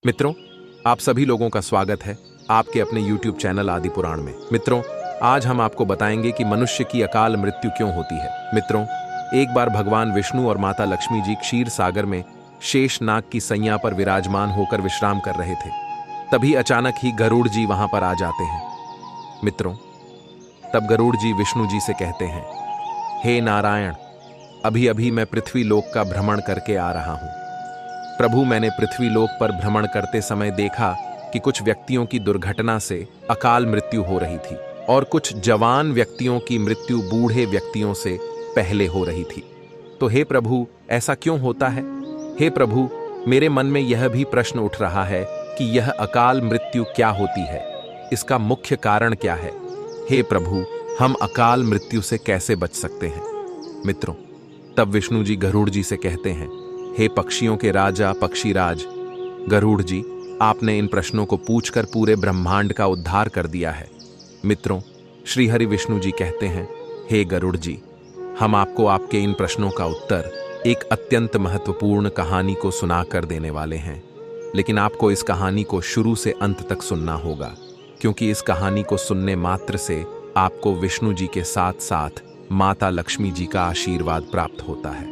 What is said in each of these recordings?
मित्रों, आप सभी लोगों का स्वागत है आपके अपने YouTube चैनल आदि पुराण में। मित्रों, आज हम आपको बताएंगे कि मनुष्य की अकाल मृत्यु क्यों होती है। मित्रों, एक बार भगवान विष्णु और माता लक्ष्मी जी क्षीर सागर में शेष नाग की सैया पर विराजमान होकर विश्राम कर रहे थे। तभी अचानक ही गरुड़ जी वहां पर आ जाते हैं। मित्रों, तब गरुड़ जी विष्णु जी से कहते हैं, हे नारायण, अभी अभी मैं पृथ्वी लोक का भ्रमण करके आ रहा हूं। प्रभु, मैंने पृथ्वी लोक पर भ्रमण करते समय देखा कि कुछ व्यक्तियों की दुर्घटना से अकाल मृत्यु हो रही थी और कुछ जवान व्यक्तियों की मृत्यु बूढ़े व्यक्तियों से पहले हो रही थी। तो हे प्रभु, ऐसा क्यों होता है? हे प्रभु, मेरे मन में यह भी प्रश्न उठ रहा है कि यह अकाल मृत्यु क्या होती है, इसका मुख्य कारण क्या है? हे प्रभु, हम अकाल मृत्यु से कैसे बच सकते हैं? मित्रों, तब विष्णु जी गरुड़ जी से कहते हैं, हे पक्षियों के राजा पक्षीराज गरुड़ जी, आपने इन प्रश्नों को पूछकर पूरे ब्रह्मांड का उद्धार कर दिया है। मित्रों, श्रीहरि विष्णु जी कहते हैं, हे गरुड़ जी, हम आपको आपके इन प्रश्नों का उत्तर एक अत्यंत महत्वपूर्ण कहानी को सुनाकर देने वाले हैं। लेकिन आपको इस कहानी को शुरू से अंत तक सुनना होगा, क्योंकि इस कहानी को सुनने मात्र से आपको विष्णु जी के साथ साथ माता लक्ष्मी जी का आशीर्वाद प्राप्त होता है।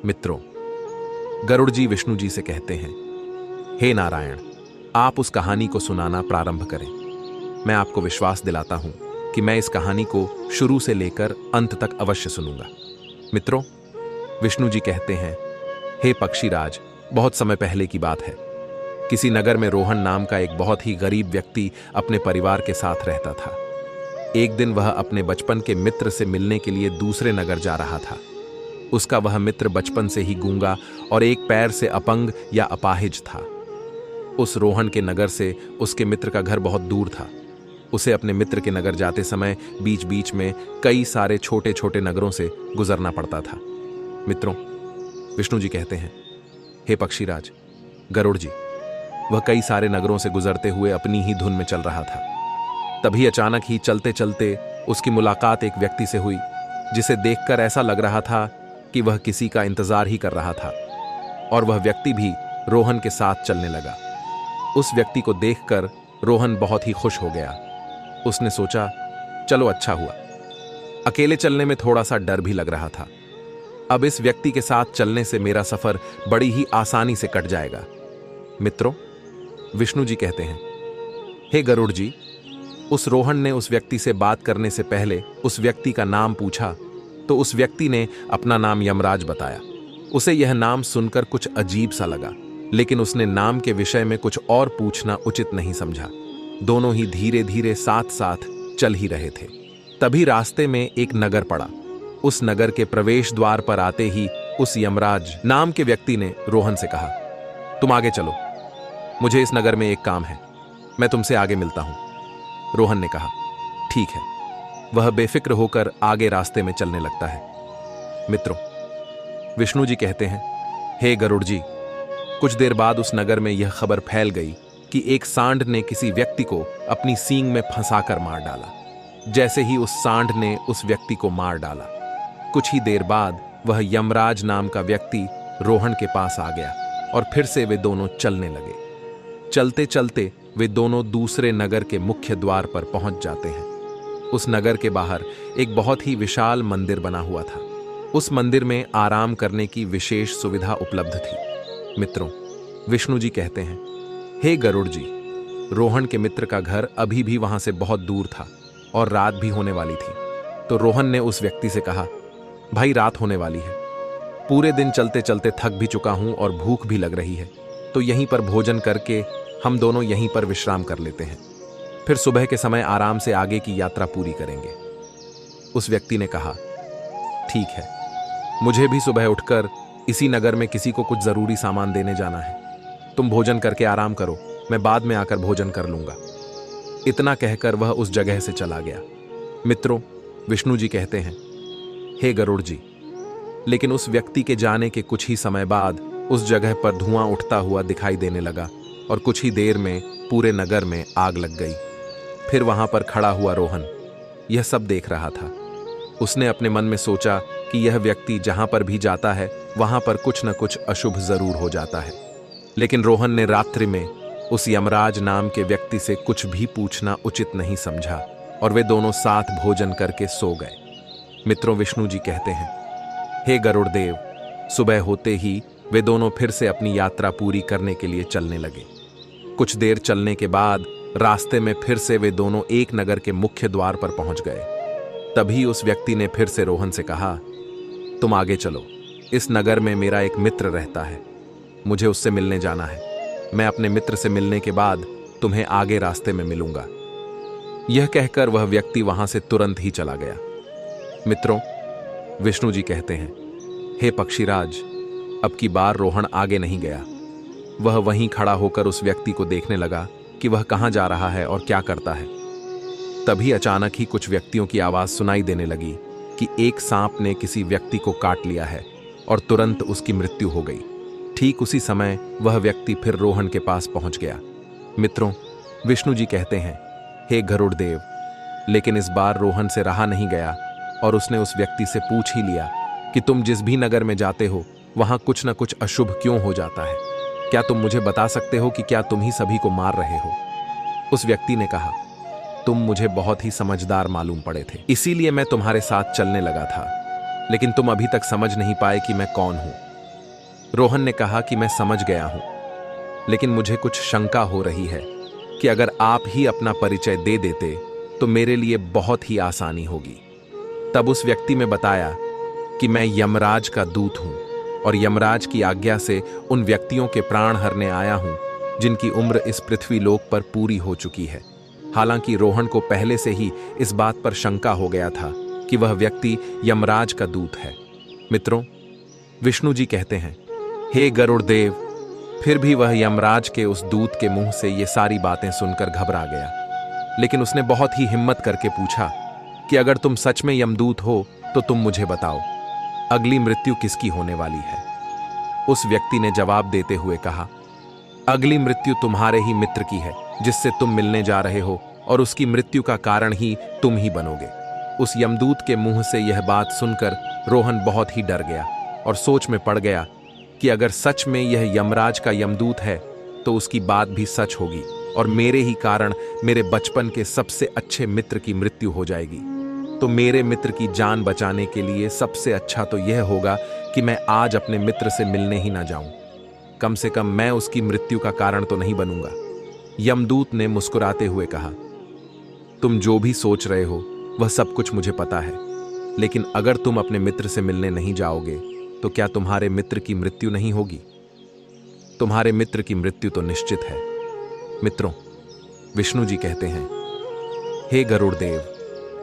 मित्रों, गरुड़ जी विष्णु जी से कहते हैं, हे नारायण, आप उस कहानी को सुनाना प्रारंभ करें। मैं आपको विश्वास दिलाता हूं कि मैं इस कहानी को शुरू से लेकर अंत तक अवश्य सुनूंगा। मित्रों, विष्णु जी कहते हैं, हे पक्षीराज, बहुत समय पहले की बात है। किसी नगर में रोहन नाम का एक बहुत ही गरीब व्यक्ति अपने परिवार के साथ रहता था। एक दिन वह अपने बचपन के मित्र से मिलने के लिए दूसरे नगर जा रहा था। उसका वह मित्र बचपन से ही गूंगा और एक पैर से अपंग या अपाहिज था। उस रोहन के नगर से उसके मित्र का घर बहुत दूर था। उसे अपने मित्र के नगर जाते समय बीच बीच में कई सारे छोटे छोटे नगरों से गुजरना पड़ता था। मित्रों, विष्णु जी कहते हैं, हे पक्षीराज गरुड़ जी, वह कई सारे नगरों से गुजरते हुए अपनी ही धुन में चल रहा था। तभी अचानक ही चलते चलते उसकी मुलाकात एक व्यक्ति से हुई, जिसे देखकर ऐसा लग रहा था कि वह किसी का इंतजार ही कर रहा था, और वह व्यक्ति भी रोहन के साथ चलने लगा। उस व्यक्ति को देखकर रोहन बहुत ही खुश हो गया। उसने सोचा, चलो अच्छा हुआ। अकेले चलने में थोड़ा सा डर भी लग रहा था। अब इस व्यक्ति के साथ चलने से मेरा सफर बड़ी ही आसानी से कट जाएगा। मित्रों, विष्णु जी कहते हैं, हे गरुड़ जी, उस रोहन ने उस व्यक्ति से बात करने से पहले उस व्यक्ति का नाम पूछा तो उस व्यक्ति ने अपना नाम यमराज बताया। उसे यह नाम सुनकर कुछ अजीब सा लगा, लेकिन उसने नाम के विषय में कुछ और पूछना उचित नहीं समझा। दोनों ही धीरे धीरे साथ साथ चल ही रहे थे। तभी रास्ते में एक नगर पड़ा। उस नगर के प्रवेश द्वार पर आते ही उस यमराज नाम के व्यक्ति ने रोहन से कहा, तुम आगे चलो, मुझे इस नगर में एक काम है, मैं तुमसे आगे मिलता हूं। रोहन ने कहा, ठीक है। वह बेफिक्र होकर आगे रास्ते में चलने लगता है। मित्रों, विष्णु जी कहते हैं, हे गरुड़ जी, कुछ देर बाद उस नगर में यह खबर फैल गई कि एक सांड ने किसी व्यक्ति को अपनी सींग में फंसाकर मार डाला। जैसे ही उस सांड ने उस व्यक्ति को मार डाला, कुछ ही देर बाद वह यमराज नाम का व्यक्ति रोहन के पास आ गया और फिर से वे दोनों चलने लगे। चलते चलते वे दोनों दूसरे नगर के मुख्य द्वार पर पहुंच जाते हैं। उस नगर के बाहर एक बहुत ही विशाल मंदिर बना हुआ था। उस मंदिर में आराम करने की विशेष सुविधा उपलब्ध थी। मित्रों, विष्णु जी कहते हैं, हे गरुड़ जी, रोहन के मित्र का घर अभी भी वहां से बहुत दूर था और रात भी होने वाली थी। तो रोहन ने उस व्यक्ति से कहा, भाई, रात होने वाली है, पूरे दिन चलते चलते थक भी चुका हूं और भूख भी लग रही है, तो यहीं पर भोजन करके हम दोनों यहीं पर विश्राम कर लेते हैं, फिर सुबह के समय आराम से आगे की यात्रा पूरी करेंगे। उस व्यक्ति ने कहा, ठीक है, मुझे भी सुबह उठकर इसी नगर में किसी को कुछ जरूरी सामान देने जाना है। तुम भोजन करके आराम करो, मैं बाद में आकर भोजन कर लूंगा। इतना कहकर वह उस जगह से चला गया। मित्रों, विष्णु जी कहते हैं, हे गरुड़ जी, लेकिन उस व्यक्ति के जाने के कुछ ही समय बाद उस जगह पर धुआं उठता हुआ दिखाई देने लगा और कुछ ही देर में पूरे नगर में आग लग गई। फिर वहां पर खड़ा हुआ रोहन यह सब देख रहा था। उसने अपने मन में सोचा कि यह व्यक्ति जहां पर भी जाता है वहां पर कुछ न कुछ अशुभ जरूर हो जाता है। लेकिन रोहन ने रात्रि में उस यमराज नाम के व्यक्ति से कुछ भी पूछना उचित नहीं समझा और वे दोनों साथ भोजन करके सो गए। मित्रों, विष्णु जी कहते हैं, हे गरुड़ देव, सुबह होते ही वे दोनों फिर से अपनी यात्रा पूरी करने के लिए चलने लगे। कुछ देर चलने के बाद रास्ते में फिर से वे दोनों एक नगर के मुख्य द्वार पर पहुंच गए। तभी उस व्यक्ति ने फिर से रोहन से कहा, तुम आगे चलो, इस नगर में मेरा एक मित्र रहता है, मुझे उससे मिलने जाना है। मैं अपने मित्र से मिलने के बाद तुम्हें आगे रास्ते में मिलूंगा। यह कहकर वह व्यक्ति वहां से तुरंत ही चला गया। मित्रों, विष्णु जी कहते हैं, हे पक्षीराज, अब की बार रोहन आगे नहीं गया। वह वहीं खड़ा होकर उस व्यक्ति को देखने लगा कि वह कहां जा रहा है और क्या करता है। तभी अचानक ही कुछ व्यक्तियों की आवाज सुनाई देने लगी कि एक सांप ने किसी व्यक्ति को काट लिया है और तुरंत उसकी मृत्यु हो गई। ठीक उसी समय वह व्यक्ति फिर रोहन के पास पहुंच गया। मित्रों, विष्णु जी कहते हैं, हे गरुड़ देव, लेकिन इस बार रोहन से रहा नहीं गया और उसने उस व्यक्ति से पूछ ही लिया कि तुम जिस भी नगर में जाते हो वहां कुछ न कुछ अशुभ क्यों हो जाता है। क्या तुम मुझे बता सकते हो कि क्या तुम ही सभी को मार रहे हो? उस व्यक्ति ने कहा, तुम मुझे बहुत ही समझदार मालूम पड़े थे, इसीलिए मैं तुम्हारे साथ चलने लगा था, लेकिन तुम अभी तक समझ नहीं पाए कि मैं कौन हूं। रोहन ने कहा कि मैं समझ गया हूं, लेकिन मुझे कुछ शंका हो रही है कि अगर आप ही अपना परिचय दे देते तो मेरे लिए बहुत ही आसानी होगी। तब उस व्यक्ति ने बताया कि मैं यमराज का दूत हूं और यमराज की आज्ञा से उन व्यक्तियों के प्राण हरने आया हूं जिनकी उम्र इस पृथ्वी लोक पर पूरी हो चुकी है। हालांकि रोहन को पहले से ही इस बात पर शंका हो गया था कि वह व्यक्ति यमराज का दूत है। मित्रों, विष्णु जी कहते हैं, हे गरुड़ देव, फिर भी वह यमराज के उस दूत के मुंह से ये सारी बातें सुनकर घबरा गया। लेकिन उसने बहुत ही हिम्मत करके पूछा कि अगर तुम सच में यमदूत हो तो तुम मुझे बताओ, अगली मृत्यु किसकी होने वाली है? उस व्यक्ति ने जवाब देते हुए कहा, अगली मृत्यु तुम्हारे ही मित्र की है जिससे तुम मिलने जा रहे हो, और उसकी मृत्यु का कारण ही तुम ही बनोगे। उस यमदूत के मुंह से यह बात सुनकर रोहन बहुत ही डर गया और सोच में पड़ गया कि अगर सच में यह यमराज का यमदूत है तो उसकी बात भी सच होगी और मेरे ही कारण मेरे बचपन के सबसे अच्छे मित्र की मृत्यु हो जाएगी। तो मेरे मित्र की जान बचाने के लिए सबसे अच्छा तो यह होगा कि मैं आज अपने मित्र से मिलने ही ना जाऊं। कम से कम मैं उसकी मृत्यु का कारण तो नहीं बनूंगा। यमदूत ने मुस्कुराते हुए कहा, तुम जो भी सोच रहे हो वह सब कुछ मुझे पता है, लेकिन अगर तुम अपने मित्र से मिलने नहीं जाओगे तो क्या तुम्हारे मित्र की मृत्यु नहीं होगी? तुम्हारे मित्र की मृत्यु तो निश्चित है। मित्रों, विष्णु जी कहते हैं, हे गरुड़ देव,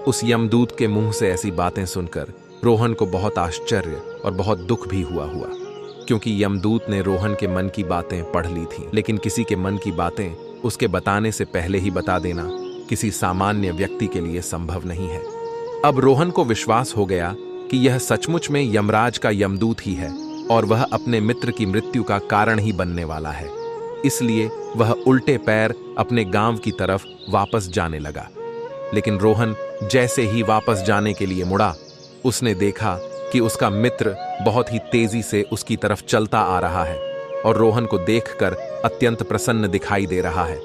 उस यमदूत के मुंह से ऐसी बातें सुनकर रोहन को बहुत आश्चर्य और बहुत दुख भी हुआ, क्योंकि यमदूत ने रोहन के मन की बातें पढ़ ली थी। लेकिन किसी के मन की बातें उसके बताने से पहले ही बता देना किसी सामान्य व्यक्ति के लिए संभव नहीं है। अब रोहन को विश्वास हो गया कि यह सचमुच में यमराज का यमदूत ही है और वह अपने मित्र की मृत्यु का कारण ही बनने वाला है। इसलिए वह उल्टे पैर अपने गांव की तरफ वापस जाने लगा। लेकिन रोहन जैसे ही वापस जाने के लिए मुड़ा, उसने देखा कि उसका मित्र बहुत ही तेजी से उसकी तरफ चलता आ रहा है और रोहन को देखकर अत्यंत प्रसन्न दिखाई दे रहा है।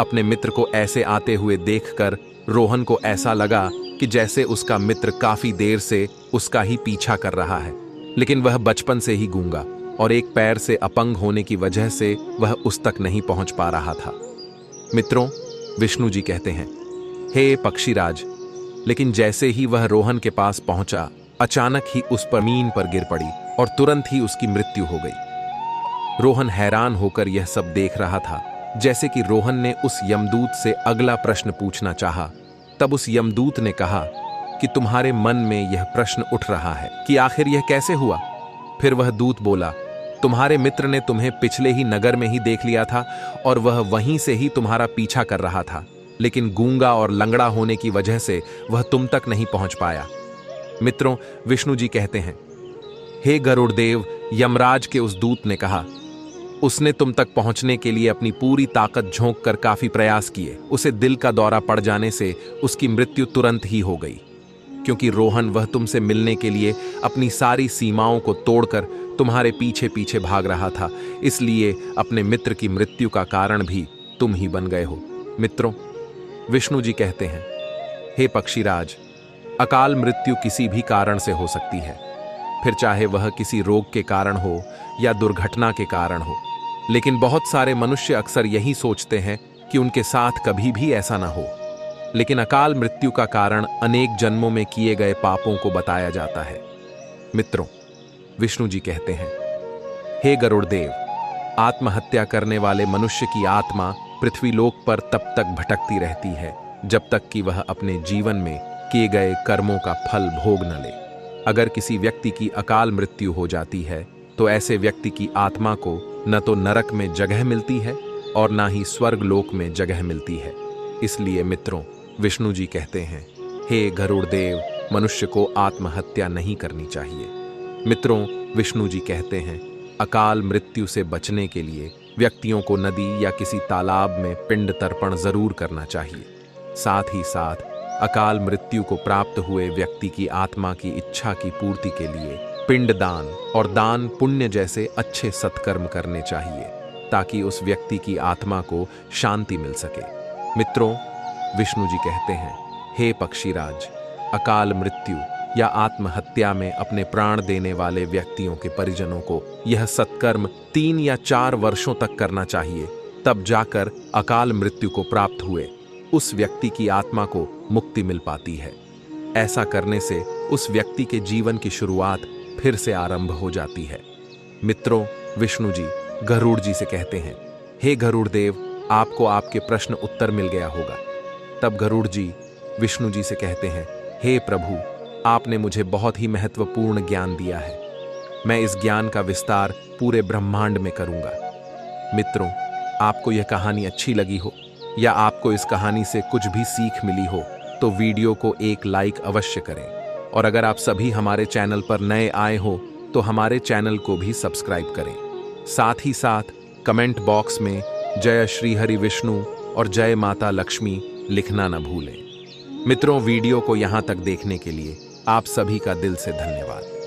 अपने मित्र को ऐसे आते हुए देखकर रोहन को ऐसा लगा कि जैसे उसका मित्र काफी देर से उसका ही पीछा कर रहा है, लेकिन वह बचपन से ही गूंगा और एक पैर से अपंग होने की वजह से वह उस तक नहीं पहुंच पा रहा था। मित्रों, विष्णु जी कहते हैं, हे पक्षीराज, लेकिन जैसे ही वह रोहन के पास पहुंचा, अचानक ही उस पर जमीन पर गिर पड़ी और तुरंत ही उसकी मृत्यु हो गई। रोहन हैरान होकर यह सब देख रहा था। जैसे कि रोहन ने उस यमदूत से अगला प्रश्न पूछना चाहा, तब उस यमदूत ने कहा कि तुम्हारे मन में यह प्रश्न उठ रहा है कि आखिर यह कैसे हुआ? फिर वह दूत बोला, तुम्हारे मित्र ने तुम्हें पिछले ही नगर में ही देख लिया था और वह वहीं से ही तुम्हारा पीछा कर रहा था, लेकिन गूंगा और लंगड़ा होने की वजह से वह तुम तक नहीं पहुंच पाया। मित्रों, विष्णु जी कहते हैं, हे गरुड़ देव, यमराज के उस दूत ने कहा, उसने तुम तक पहुंचने के लिए अपनी पूरी ताकत झोंक कर काफी प्रयास किए। उसे दिल का दौरा पड़ जाने से उसकी मृत्यु तुरंत ही हो गई। क्योंकि रोहन वह तुमसे मिलने के लिए अपनी सारी सीमाओं को तोड़कर तुम्हारे पीछे पीछे भाग रहा था, इसलिए अपने मित्र की मृत्यु का कारण भी तुम ही बन गए हो। मित्रों, विष्णु जी कहते हैं, हे पक्षीराज, अकाल मृत्यु किसी भी कारण से हो सकती है, फिर चाहे वह किसी रोग के कारण हो या दुर्घटना के कारण हो। लेकिन बहुत सारे मनुष्य अक्सर यही सोचते हैं कि उनके साथ कभी भी ऐसा ना हो। लेकिन अकाल मृत्यु का कारण अनेक जन्मों में किए गए पापों को बताया जाता है। मित्रों, विष्णु जी कहते हैं, हे गरुड़देव, आत्महत्या करने वाले मनुष्य की आत्मा पृथ्वीलोक पर तब तक भटकती रहती है जब तक कि वह अपने जीवन में किए गए कर्मों का फल भोग न ले। अगर किसी व्यक्ति की अकाल मृत्यु हो जाती है तो ऐसे व्यक्ति की आत्मा को न तो नरक में जगह मिलती है और ना ही स्वर्ग लोक में जगह मिलती है। इसलिए मित्रों, विष्णु जी कहते हैं, हे गरुड़देव, मनुष्य को आत्महत्या नहीं करनी चाहिए। मित्रों, विष्णु जी कहते हैं, अकाल मृत्यु से बचने के लिए व्यक्तियों को नदी या किसी तालाब में पिंड तर्पण जरूर करना चाहिए। साथ ही साथ अकाल मृत्यु को प्राप्त हुए व्यक्ति की आत्मा की इच्छा की पूर्ति के लिए पिंड दान और दान पुण्य जैसे अच्छे सत्कर्म करने चाहिए, ताकि उस व्यक्ति की आत्मा को शांति मिल सके। मित्रों, विष्णु जी कहते हैं, हे पक्षीराज, अकाल मृत्यु या आत्महत्या में अपने प्राण देने वाले व्यक्तियों के परिजनों को यह सत्कर्म 3 या 4 वर्षों तक करना चाहिए, तब जाकर अकाल मृत्यु को प्राप्त हुए उस व्यक्ति की आत्मा को मुक्ति मिल पाती है। ऐसा करने से उस व्यक्ति के जीवन की शुरुआत फिर से आरंभ हो जाती है। मित्रों, विष्णु जी गरुड़ जी से कहते हैं, हे गरुड़ देव, आपको आपके प्रश्न उत्तर मिल गया होगा। तब गरुड़ जी विष्णु जी से कहते हैं, हे प्रभु, आपने मुझे बहुत ही महत्वपूर्ण ज्ञान दिया है। मैं इस ज्ञान का विस्तार पूरे ब्रह्मांड में करूंगा। मित्रों, आपको यह कहानी अच्छी लगी हो या आपको इस कहानी से कुछ भी सीख मिली हो तो वीडियो को एक लाइक अवश्य करें, और अगर आप सभी हमारे चैनल पर नए आए हो तो हमारे चैनल को भी सब्सक्राइब करें। साथ ही साथ कमेंट बॉक्स में जय श्री हरि विष्णु और जय माता लक्ष्मी लिखना न भूलें। मित्रों, वीडियो को यहाँ तक देखने के लिए आप सभी का दिल से धन्यवाद।